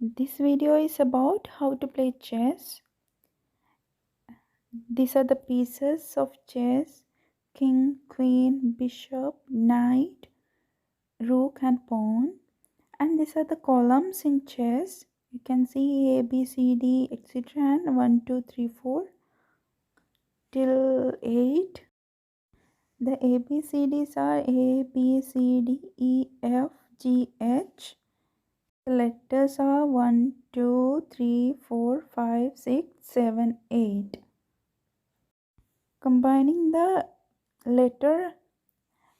This video is about how to play chess. These are the pieces of chess: king, queen, bishop, knight, rook and pawn. And these are the columns in chess. You can see A, B, C, D, etc. and 1, 2, 3, 4 till 8. The ABCDs are A, B, C, D, E, F, G, H. The letters are 1, 2, 3, 4, 5, 6, 7, 8. Combining the letter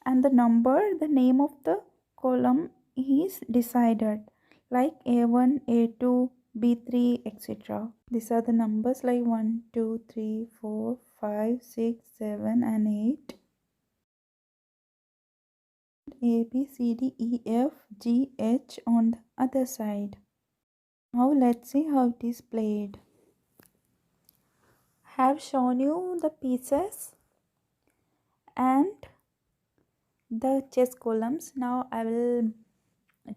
and the number, the name of the column is decided, like A1, A2, B3, etc. These are the numbers like 1, 2, 3, 4, 5, 6, 7 and 8. A, B, C, D, E, F, G, H on the other side. Now let's see how it is played. I have shown you the pieces and the chess columns. Now I will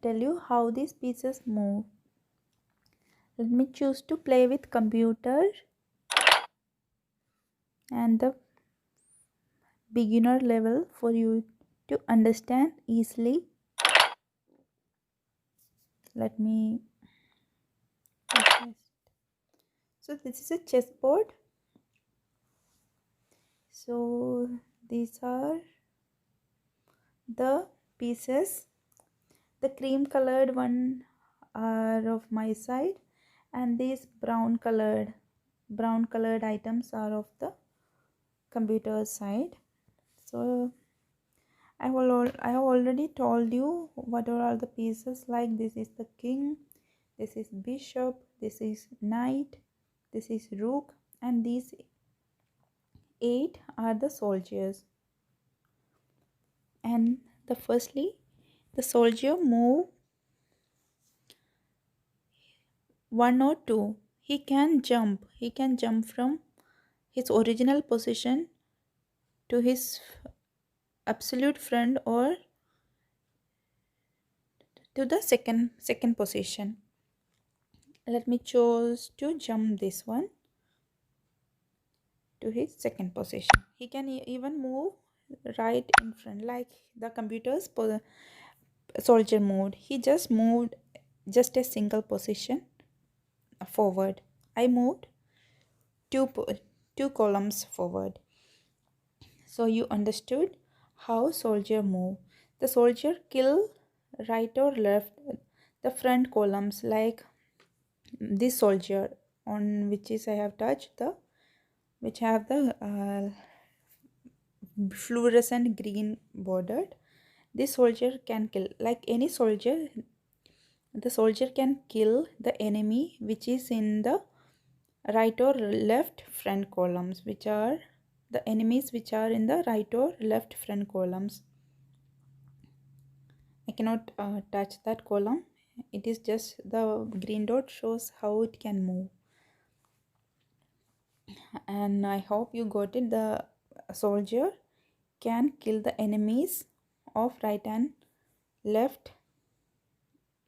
tell you how these pieces move. Let me choose to play with computer and the beginner level for you to understand easily. Let me so this is a chessboard. So these are the pieces. The cream colored one are of my side and these brown colored items are of the computer side. So I have already told you what are all the pieces. Like this is the king, this is bishop, this is knight, this is rook, and these 8 are the soldiers. And the soldier move 1 or 2. He can jump from his original position to his absolute front or to the second position. Let me choose to jump this one to his second position. He can even move right in front like the computer's soldier moved. He just moved just a single position forward. I moved two columns forward. So you understood how soldier move. The soldier kill right or left the front columns, like this soldier on which is I have touched the which have the fluorescent green bordered. This soldier can kill, like any soldier, the soldier can kill the enemy which is in the right or left front columns, which are the enemies which are in the right or left front columns. I cannot touch that column. It is just the green dot shows how it can move. And I hope you got it. The soldier can kill the enemies of right and left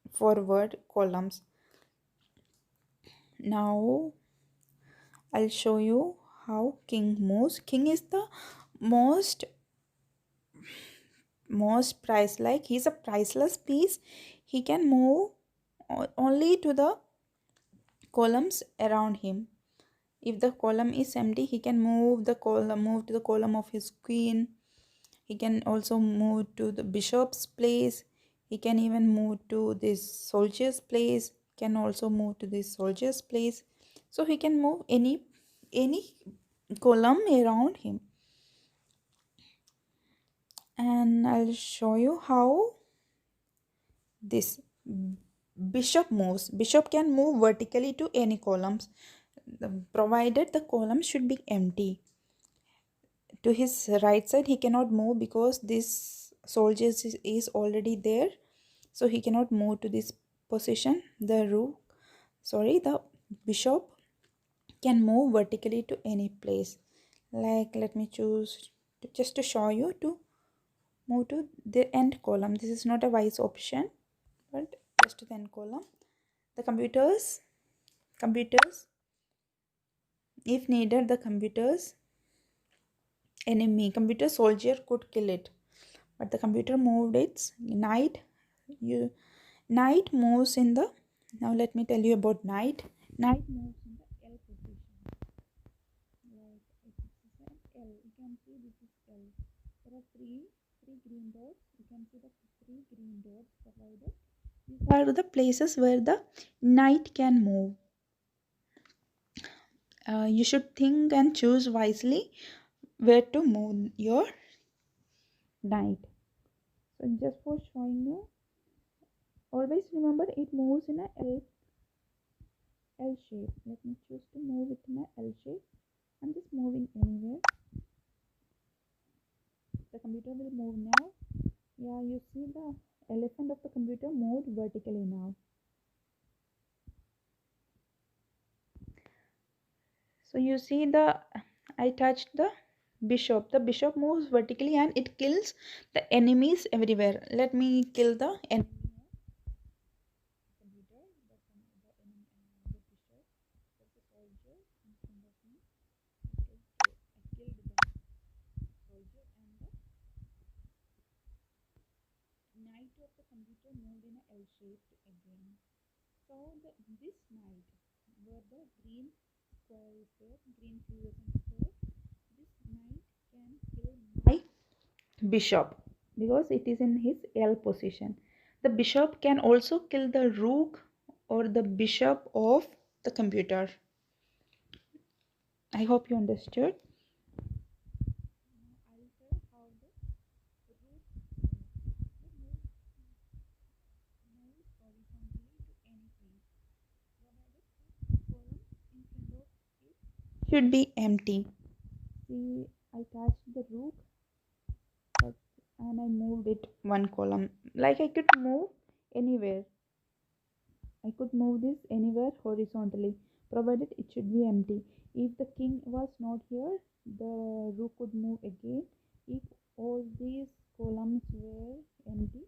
forward columns. Now I'll show you how king moves. King is the most price, like he's a priceless piece. He can move only to the columns around him. If the column is empty, he can move to the column of his queen. He can also move to the bishop's place. He can even move to this soldier's place. Can also move to this soldier's place. So he can move any column around him. And I'll show you how this bishop moves. Bishop can move vertically to any columns, provided the column should be empty. To his right side he cannot move because this soldier is already there, so he cannot move to this position. The bishop can move vertically to any place. Like let me choose just to show you to move to the end column. This is not a wise option, but just to the end column. The computers, if needed, the computer soldier could kill it, but the computer moved its knight. You Knight moves in the, now let me tell you about knight. Knight moves in the L position. Like it is an L. You can see this is L. There are three green dots. You can see the three green dots provided. These are the places where the knight can move. You should think and choose wisely where to move your knight. So just for showing you, always remember it moves in a L shape. Let me choose to move it in a L shape. I'm just moving anywhere. The computer will move now. Yeah, you see the elephant of the computer moved vertically now. So you see I touched the bishop. The bishop moves vertically and it kills the enemies everywhere. Let me kill the enemy. Knight of the computer moved in a L shape again. So this knight, where the green square is there, green fluorescent square, this knight can kill my bishop because it is in his L position. The bishop can also kill the rook or the bishop of the computer. I hope you understood. Should be empty. See, I touched the rook and I moved it one column. Like I could move anywhere. I could move this anywhere horizontally, provided it should be empty. If the king was not here, the rook could move again. If all these columns were empty,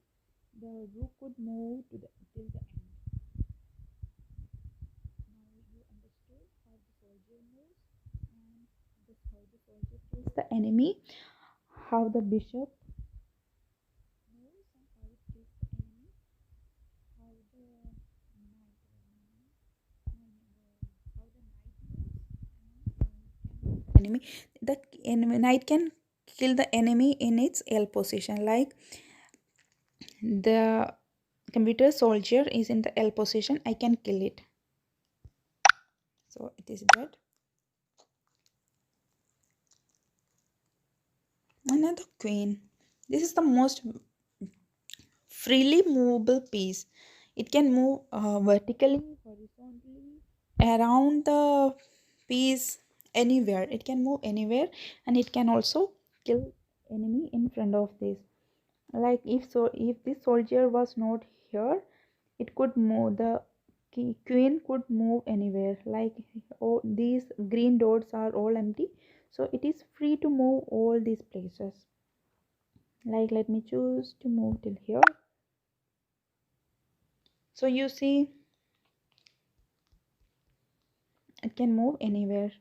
the rook could move till the end. Now you understood how the soldier moves and how the soldier kills the enemy, how the bishop moves and how it kills the enemy, how the enemy, the enemy knight can kill the enemy in its L position. Like the computer soldier is in the L position, I can kill it. So it is dead. Another queen. This is the most freely movable piece. It can move vertically, horizontally, around the piece, anywhere. It can move anywhere, and it can also kill enemy in front of this. Like if this soldier was not here, it could move. The queen could move anywhere. Like these green dots are all empty, so it is free to move all these places. Like let me choose to move till here. So you see, it can move anywhere.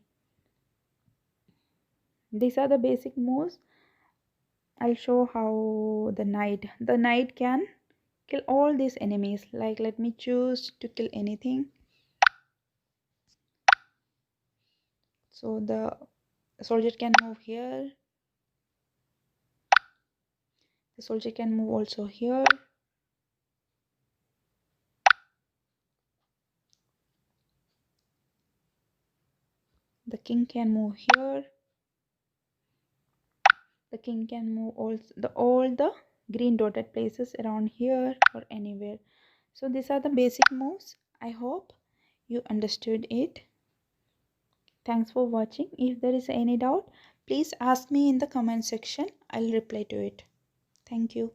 These are the basic moves. I'll show how the knight can kill all these enemies. Like let me choose to kill anything. So the soldier can move here. The soldier can move also here. The king can move here. The king can move all the green dotted places around here or anywhere. So these are the basic moves. I hope you understood it. Thanks for watching. If there is any doubt, please ask me in the comment section. I'll reply to it. Thank you.